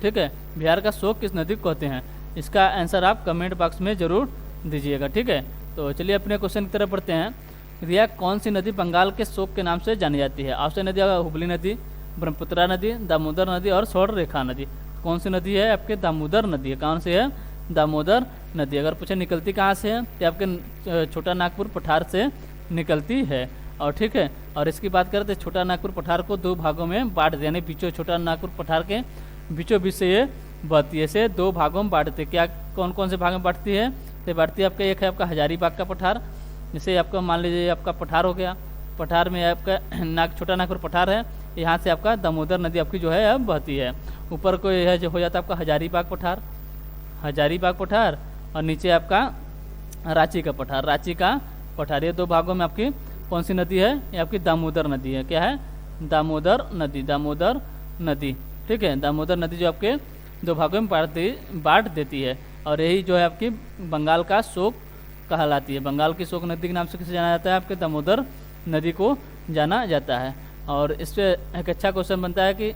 ठीक है। बिहार का शोक किस नदी को कहते हैं, इसका आंसर आप कमेंट बॉक्स में जरूर दीजिएगा, ठीक है। तो चलिए अपने क्वेश्चन की तरफ बढ़ते हैं। रिया, कौन सी नदी बंगाल के शोक के नाम से जानी जाती है। ऑप्शन नदी हुबली नदी, ब्रह्मपुत्रा नदी, दामोदर नदी और स्वर्णरेखा नदी। कौन सी नदी है, आपके दामोदर नदी है। कौन सी है, दामोदर नदी। अगर पूछे निकलती कहाँ से है, तो आपके छोटा नागपुर पठार से निकलती है, और ठीक है। और इसकी बात करें तो छोटा नागपुर पठार को 2 भागों में बांट दिया, यानी छोटा नागपुर पठार के बीचों बीच से ये बहती है। इसे 2 भागों में बांटते। क्या, कौन कौन से भाग में बांटती है, तो बांटती है आपका, एक है आपका हजारीबाग का पठार, जैसे आपका मान लीजिए आपका पठार हो गया, पठार में आपका छोटा नागपुर पठार है, यहाँ से आपका दामोदर नदी आपकी जो है अब बहती है। ऊपर को यह जो हो जाता है आपका हजारीबाग पठार, और नीचे आपका रांची का पठार। ये 2 भागों में आपकी कौन सी नदी है, ये आपकी दामोदर नदी है। क्या है, दामोदर नदी, ठीक है। दामोदर नदी जो आपके 2 भागों में बांट देती है, और यही जो है आपकी बंगाल का शोक कहलाती है। बंगाल की शोक नदी के नाम से किसे जाना जाता है, आपके दामोदर नदी को जाना जाता है। और इस पर एक अच्छा क्वेश्चन बनता है कि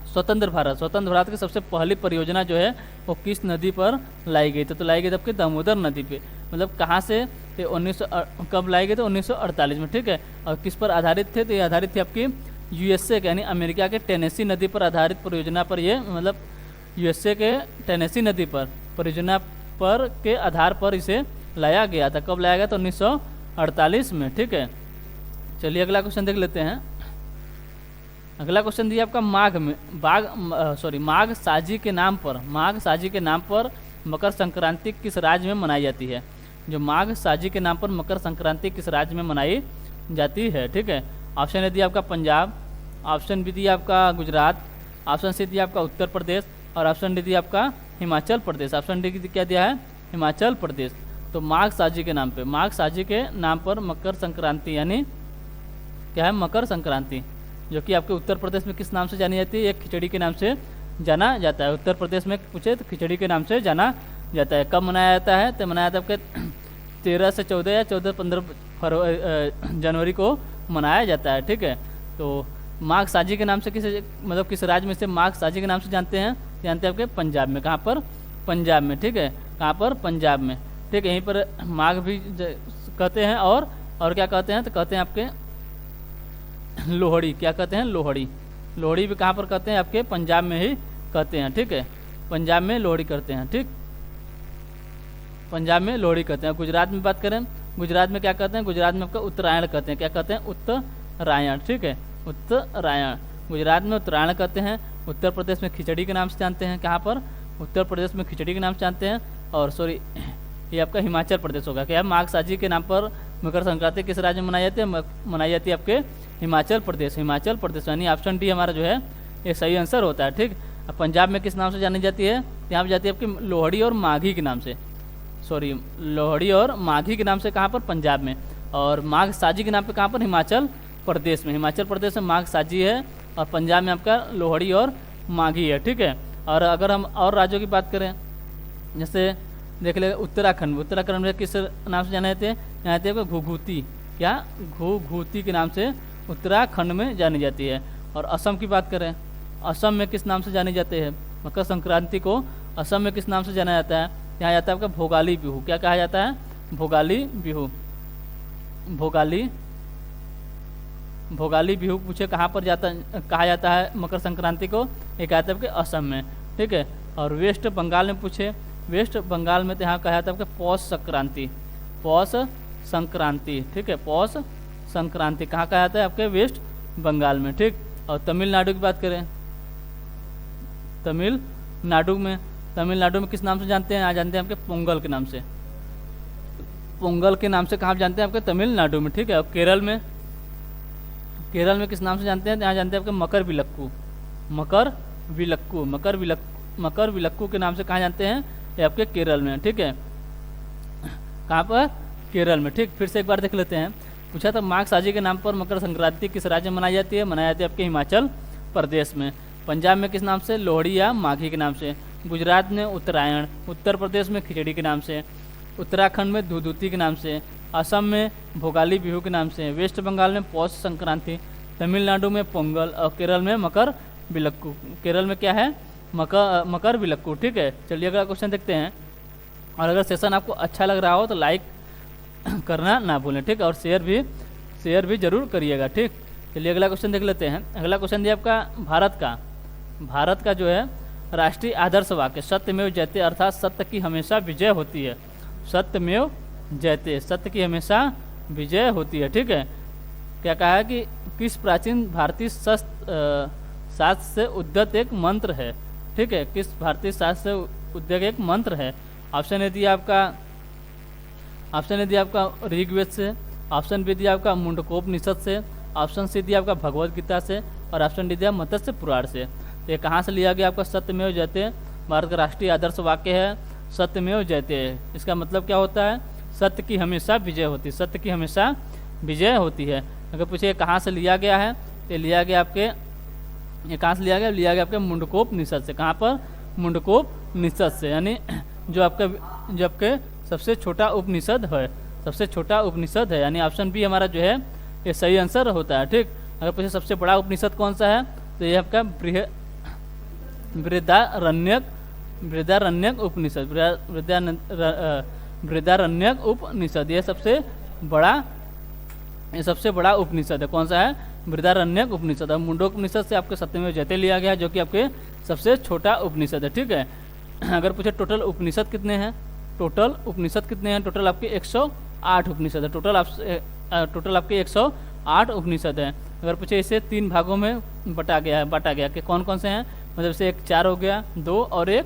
स्वतंत्र भारत की सबसे पहली परियोजना जो है वो किस नदी पर लाई गई। तो लाई गई आपके दामोदर नदी पे। मतलब कहाँ से, कब लाई गई, तो 1948 में, ठीक है। और किस पर आधारित थे, तो ये आधारित थी आपकी यूएसए के यानी अमेरिका के टेनेसी नदी पर आधारित परियोजना पर। ये मतलब यूएसए के टेनेसी नदी पर परियोजना पर के आधार पर इसे लाया गया था। कब लाया गया, तो 1948 में, ठीक है। चलिए अगला क्वेश्चन देख लेते हैं। अगला क्वेश्चन दिया आपका माघ साजी के नाम पर मकर संक्रांति किस राज्य में मनाई जाती है। जो माघ साजी के नाम पर मकर संक्रांति किस राज्य में मनाई जाती है, ठीक है। ऑप्शन ए दिया आपका पंजाब, ऑप्शन बी दिया आपका गुजरात, ऑप्शन सी दिया आपका उत्तर प्रदेश, और ऑप्शन डी दिया आपका हिमाचल प्रदेश। ऑप्शन डी क्या दिया है, हिमाचल प्रदेश। तो माघ साजी के नाम पे, माघ साजी के नाम पर मकर संक्रांति यानी क्या है, मकर संक्रांति, जो कि आपके उत्तर प्रदेश में किस नाम से जानी जाती है, एक खिचड़ी के नाम से जाना जाता है। उत्तर प्रदेश में पूछे तो खिचड़ी के नाम से जाना जाता है। कब मनाया जाता है, तो मनाया जाता है आपके 13 से 14 या 14-15 जनवरी को मनाया जाता है। ठीक है, तो माघ साजी के नाम से मतलब किस राज्य में से माघ साजी के नाम से जानते हैं आपके पंजाब में। कहाँ पर, पंजाब में। ठीक है, कहाँ पर, पंजाब में। ठीक है, यहीं पर माघ भी कहते हैं और क्या कहते हैं, तो कहते हैं आपके लोहड़ी। क्या कहते हैं, लोहड़ी। लोहड़ी भी कहाँ पर कहते हैं, आपके पंजाब में ही कहते हैं। ठीक है, पंजाब में लोहड़ी करते हैं। ठीक, पंजाब में लोहड़ी कहते हैं। गुजरात में बात करें, गुजरात में क्या कहते हैं, गुजरात में आपका उत्तरायण कहते हैं। क्या कहते हैं, उत्तरायण। ठीक है, उत्तरायण, गुजरात में उत्तरायण कहते हैं। उत्तर प्रदेश में खिचड़ी के नाम से जानते हैं। कहाँ पर, उत्तर प्रदेश में खिचड़ी के नाम से जानते हैं। और सॉरी, ये आपका हिमाचल प्रदेश होगा। क्या है, माघ साजी के नाम पर मकर संक्रांति किस राज्य में मनाई जाती है, मनाई जाती है आपके हिमाचल प्रदेश। हिमाचल प्रदेश यानी ऑप्शन डी हमारा जो है ये सही आंसर होता है। ठीक, अब पंजाब में किस नाम से जानी जाती है, यहाँ पर जाती है आपकी लोहड़ी और माघी के नाम से, सॉरी लोहड़ी और माघी के नाम से। कहाँ पर, पंजाब में। और माघ साजी के नाम पे कहाँ पर, हिमाचल प्रदेश में। हिमाचल प्रदेश में माघ साजी है और पंजाब में आपका लोहड़ी और माघी है। ठीक है, और अगर हम और राज्यों की बात करें, जैसे देख ले उत्तराखंड, उत्तराखंड में किस नाम से जाने जाते हैं, यहाँ जाते हैं घुघुती। क्या, घुघुती के नाम से उत्तराखंड में जानी जाती है। और असम की बात करें, असम में किस नाम से जाने जाते हैं, मकर संक्रांति को असम में किस नाम से जाना जाता है, यहाँ जाता है आपका भोगाली बिहू। क्या कहा जाता है, भोगाली बिहू। भोगाली बिहू पूछे कहाँ पर कहा जाता है मकर संक्रांति को, एक आता है आपके असम में। ठीक है, और वेस्ट बंगाल में पूछे, वेस्ट बंगाल में तो यहाँ कहा जाता है आपके पौष संक्रांति, पौष संक्रांति। ठीक है, पौष संक्रांति कहाँ कहा जाता है, आपके वेस्ट बंगाल में। ठीक, और तमिलनाडु की बात करें, तमिलनाडु में किस नाम से जानते हैं, यहाँ जानते हैं आपके पोंगल के नाम से, पोंगल के नाम से कहाँ जानते हैं आपके तमिलनाडु में। ठीक है, और केरल में किस नाम से जानते हैं, यहाँ जानते हैं आपके मकर विलक्कू के नाम से कहाँ जानते हैं, ये आपके केरल में। ठीक है, कहाँ पर, केरल में। ठीक, फिर से एक बार देख लेते हैं। पूछा था माघ साजी के नाम पर मकर संक्रांति किस राज्य में मनाई जाती है, मनाई जाती है आपके हिमाचल प्रदेश में। पंजाब में किस नाम से, लोहड़ी या माघी के नाम से। गुजरात में उत्तरायण, उत्तर प्रदेश में खिचड़ी के नाम से, उत्तराखंड में धुधुती के नाम से, असम में भोगाली बिहू के नाम से, वेस्ट बंगाल में पौष संक्रांति, तमिलनाडु में पोंगल और केरल में मकर विलक्कू। केरल में क्या है, मकर विलक्कू। ठीक है, चलिए अगला क्वेश्चन देखते हैं। और अगर सेशन आपको अच्छा लग रहा हो तो लाइक करना ना भूलें। ठीक, और शेयर भी जरूर करिएगा। ठीक, चलिए अगला क्वेश्चन देख लेते हैं। अगला क्वेश्चन दिया आपका भारत का जो है राष्ट्रीय आदर्श वाक्य सत्यमेव जयते, अर्थात सत्य की हमेशा विजय होती है। सत्यमेव जयते, सत्य की हमेशा विजय होती है। ठीक है, क्या कहा है कि किस प्राचीन भारतीय शास्त्र से उद्धत एक मंत्र है। ठीक है, किस भारतीय शास्त्र से उद्धत एक मंत्र है। ऑप्शन ए दिया आपका ऋग्वेद से, ऑप्शन बी दिया आपका मुंडकोपनिषद से, ऑप्शन सी दिया आपका भगवद गीता से और ऑप्शन डी दिया मत्स्य पुराण से। तो ये कहाँ से लिया गया आपका सत्यमेव जयते, भारत का राष्ट्रीय आदर्श वाक्य है सत्यमेव जयते। इसका मतलब क्या होता है, सत्य की हमेशा विजय होती है, सत्य की हमेशा विजय होती है। अगर पूछे कहाँ से लिया गया है, तो लिया गया कहाँ से लिया गया आपके मुंडकोपनिषद से। कहाँ पर, मुंडकोपनिषद से, यानी जो आपके सबसे छोटा उपनिषद है, यानी ऑप्शन बी हमारा जो है ये सही आंसर होता है। ठीक, अगर पूछे सबसे बड़ा उपनिषद कौन सा है, तो ये आपका बृहदारण्यक उपनिषद, ये सबसे बड़ा उपनिषद है। कौन सा है, बृहदारण्यक उपनिषद। और मुंडकोपनिषद से आपके सत्यमेव जयते लिया गया है, जो कि आपके सबसे छोटा उपनिषद है। ठीक है, अगर पूछे टोटल उपनिषद कितने हैं, टोटल आपके 108 उपनिषद है। टोटल आपके 108 उपनिषद है। अगर पूछे इसे 3 भागों में बांटा गया कि कौन कौन से हैं, मतलब से एक 4 हो गया, 2 और 1,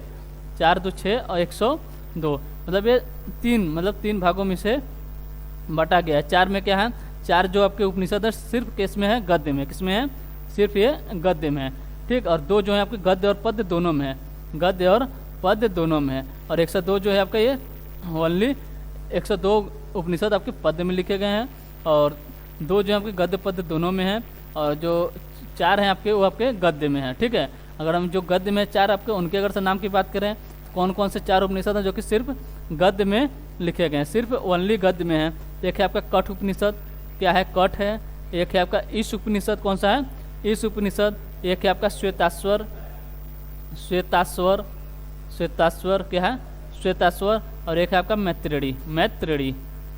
4 2 6 और 102, मतलब ये 3 भागों में से बांटा गया है। 4 में क्या है, 4 जो आपके उपनिषद है सिर्फ किसमें है, गद्य में। किसमें है, सिर्फ ये गद्य में है। ठीक, और 2 जो है आपके गद्य और पद्य दोनों में है, और 102 जो है आपका ये ओनली 102 उपनिषद आपके पद्य में लिखे गए हैं और 2 जो आपके गद्य पद्य दोनों में हैं और जो 4 हैं आपके वो आपके गद्य में है। ठीक है, अगर हम जो गद्य में 4 आपके उनके अगर से नाम की बात करें कौन कौन से 4 उपनिषद हैं जो कि सिर्फ गद्य में लिखे गए हैं, सिर्फ ओनली गद्य में है। एक है आपका कठ उपनिषद, क्या है कठ है। एक है आपका ईश उपनिषद, कौन सा है ईश उपनिषद। एक है आपका श्वेताश्वर, श्वेताश्वर श्वेताश्वर क्या है श्वेताश्वर। और एक है आपका मैत्रेयी, मैत्रेयी।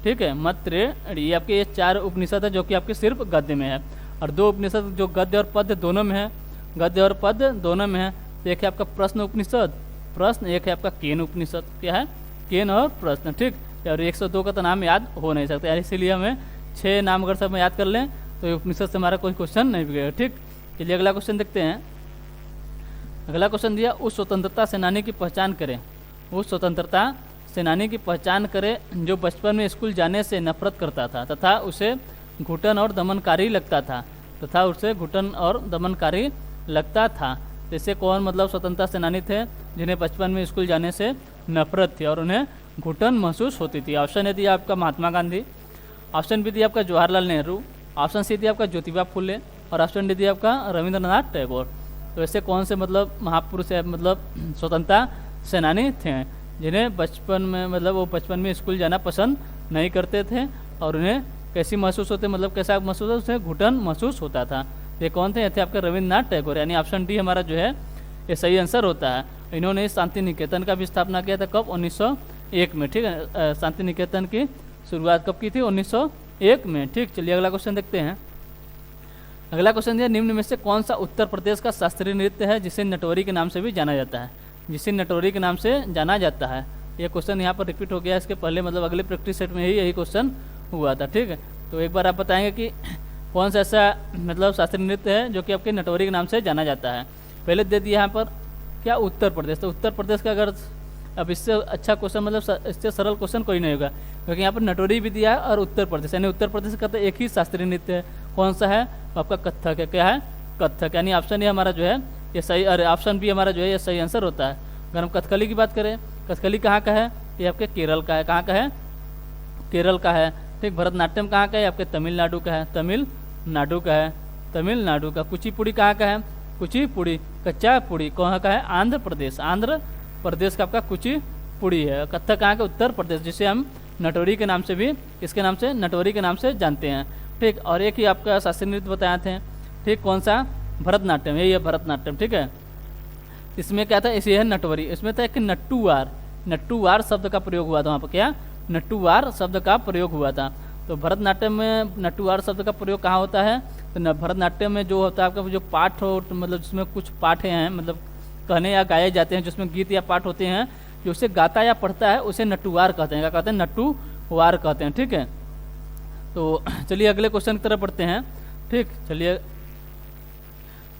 ठीक है, मैत्रेयी। ये आपके ये 4 उपनिषद है जो कि आपके सिर्फ गद्य में है और 2 उपनिषद जो गद्य और पद्य दोनों में है, गद्य और पद्य दोनों में है। एक है आपका प्रश्न उपनिषद, प्रश्न। एक है आपका केन उपनिषद, क्या है केन और प्रश्न। ठीक, और 102 का तो नाम याद हो नहीं सकता यार, इसीलिए हमें 6 नाम अगर सब याद कर लें तो ये उपनिषद से हमारा कोई क्वेश्चन नहीं बिगड़ेगा। ठीक, चलिए अगला क्वेश्चन देखते हैं। अगला क्वेश्चन दिया, उस स्वतंत्रता सेनानी की पहचान करें। उस स्वतंत्रता सेनानी की पहचान करें जो बचपन में स्कूल जाने से नफरत करता था तथा उसे घुटन और दमनकारी लगता था, तथा उसे घुटन और दमनकारी लगता था। जैसे कौन मतलब स्वतंत्रता सेनानी थे जिन्हें बचपन में स्कूल जाने से नफरत थी और उन्हें घुटन महसूस होती थी। ऑप्शन ए दिया आपका महात्मा गांधी, ऑप्शन बी दिया आपका जवाहरलाल नेहरू, ऑप्शन सी दिया आपका ज्योतिबा फुले और ऑप्शन डी दिया आपका रविंद्रनाथ टैगोर। तो ऐसे कौन से मतलब महापुरुष है मतलब स्वतंत्रता सेनानी थे जिन्हें बचपन में मतलब वो बचपन में स्कूल जाना पसंद नहीं करते थे और उन्हें कैसी महसूस होते मतलब कैसा महसूस होता, उसे घुटन महसूस होता था। ये कौन थे? ये थे आपके रविंद्रनाथ टैगोर, यानी ऑप्शन डी हमारा जो है ये सही आंसर होता है। इन्होंने शांति निकेतन का भी स्थापना किया था, कब? 1901 में। ठीक है, शांति निकेतन की शुरुआत कब की थी? 1901 में। ठीक, चलिए अगला क्वेश्चन देखते हैं। अगला क्वेश्चन दिया, निम्न में से कौन सा उत्तर प्रदेश का शास्त्रीय नृत्य है जिसे नटवरी के नाम से भी जाना जाता है? जिसे नटवरी के नाम से जाना जाता है। ये क्वेश्चन यहाँ पर रिपीट हो गया, इसके पहले मतलब अगले प्रैक्टिस सेट में ही यही क्वेश्चन हुआ था। ठीक है, तो एक बार आप बताएंगे कि कौन सा ऐसा मतलब शास्त्रीय नृत्य है जो कि आपके नटवरी के नाम से जाना जाता है। पहले दे दिया यहाँ पर क्या? उत्तर प्रदेश। तो उत्तर प्रदेश का अगर अब इससे अच्छा क्वेश्चन मतलब इससे सरल क्वेश्चन कोई नहीं होगा, क्योंकि यहाँ पर नटवरी भी दिया है और उत्तर प्रदेश, यानी उत्तर प्रदेश का तो एक ही शास्त्रीय नृत्य है। कौन सा है? आपका कथक है। क्या है? कथक, यानी ऑप्शन ए हमारा जो है ये सही, अरे ऑप्शन बी हमारा जो है ये सही आंसर होता है। अगर हम कथकली की बात करें, कथकली कहाँ का है? ये आपके केरल का है। कहाँ का है? केरल का है। ठीक, भरतनाट्यम कहाँ का है? आपके तमिलनाडु का है, तमिलनाडु का है, तमिलनाडु का। कुचिपुड़ी कहाँ का है? कुचिपुड़ी, कच्चा पुड़ी कहाँ का है? आंध्र प्रदेश, आंध्र प्रदेश का आपका कुचिपुड़ी है। कथक कहाँ का? उत्तर प्रदेश, जिसे हम नटवरी के नाम से भी, इसके नाम से नटवरी के नाम से जानते हैं। ठीक, और एक ही आपका शास्त्रीय नृत्य बताए थे। ठीक, कौन सा? भरतनाट्यम, यही है भरतनाट्यम। ठीक है, इसमें क्या था? इसे है नटवरी। इसमें था कि नट्टूवार, नट्टूवार शब्द का प्रयोग हुआ था वहाँ पर। क्या? नट्टूवार शब्द का प्रयोग हुआ था। तो भरतनाट्यम में नट्टूवार शब्द का प्रयोग कहाँ होता है? तो भरतनाट्यम में जो होता है आपका जो पाठ हो, मतलब जिसमें कुछ पाठ हैं मतलब कहने या गाए जाते हैं, जिसमें गीत या पाठ होते हैं, जो उसे गाता या पढ़ता है उसे नट्टूवार कहते हैं। क्या कहते हैं? नट्टूवार कहते हैं। ठीक है, तो चलिए अगले क्वेश्चन की तरफ बढ़ते हैं। ठीक, चलिए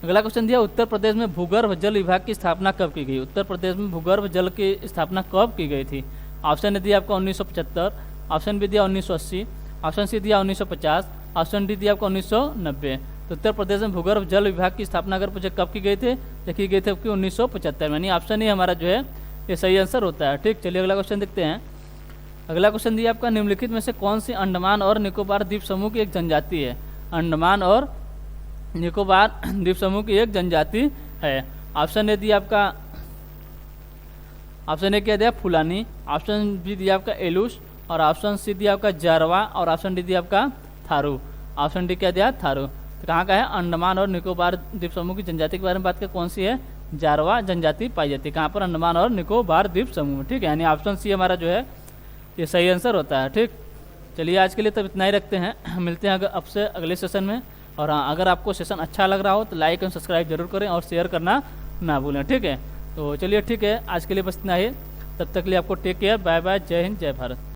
अगला क्वेश्चन दिया, उत्तर प्रदेश में भूगर्भ जल विभाग की स्थापना कब की गई? उत्तर प्रदेश में भूगर्भ जल की स्थापना कब की गई थी? ऑप्शन ए दिया आपका 1975, ऑप्शन बी दिया 1980, ऑप्शन सी दिया 1950, ऑप्शन डी दिया आपका 1990। तो उत्तर प्रदेश में भूगर्भ जल विभाग की स्थापना अगर पूछे कब की गई थी, देखी गई थी आपकी 1975 में, यानी ऑप्शन ही हमारा जो है ये सही आंसर होता है। ठीक, चलिए अगला क्वेश्चन देखते हैं। अगला क्वेश्चन दिया आपका, निम्नलिखित में से कौन सी अंडमान और निकोबार द्वीप समूह की एक जनजाति है? अंडमान और निकोबार द्वीप समूह की एक जनजाति है। ऑप्शन ए दिया आपका, ऑप्शन ए क्या दिया? फुलानी, ऑप्शन बी दिया आपका एलुस और ऑप्शन सी दिया आपका जारवा और ऑप्शन डी दिया आपका थारू। ऑप्शन डी क्या दिया? थारू। तो कहाँ का है? अंडमान और निकोबार द्वीप समूह की जनजाति के बारे में बात करें, कौन सी है? जारवा जनजाति पाई जाती है। कहाँ पर? अंडमान और निकोबार द्वीप समूह में। ठीक है, यानी ऑप्शन सी हमारा जो है ये सही आंसर होता है। ठीक, चलिए आज के लिए तब इतना ही रखते हैं, मिलते हैं अब से अगले सेशन में। और हाँ, अगर आपको सेशन अच्छा लग रहा हो तो लाइक और सब्सक्राइब जरूर करें और शेयर करना ना भूलें। ठीक है, तो चलिए ठीक है, आज के लिए बस इतना ही। तब तक के लिए आपको टेक केयर, बाय बाय, जय हिंद, जय भारत।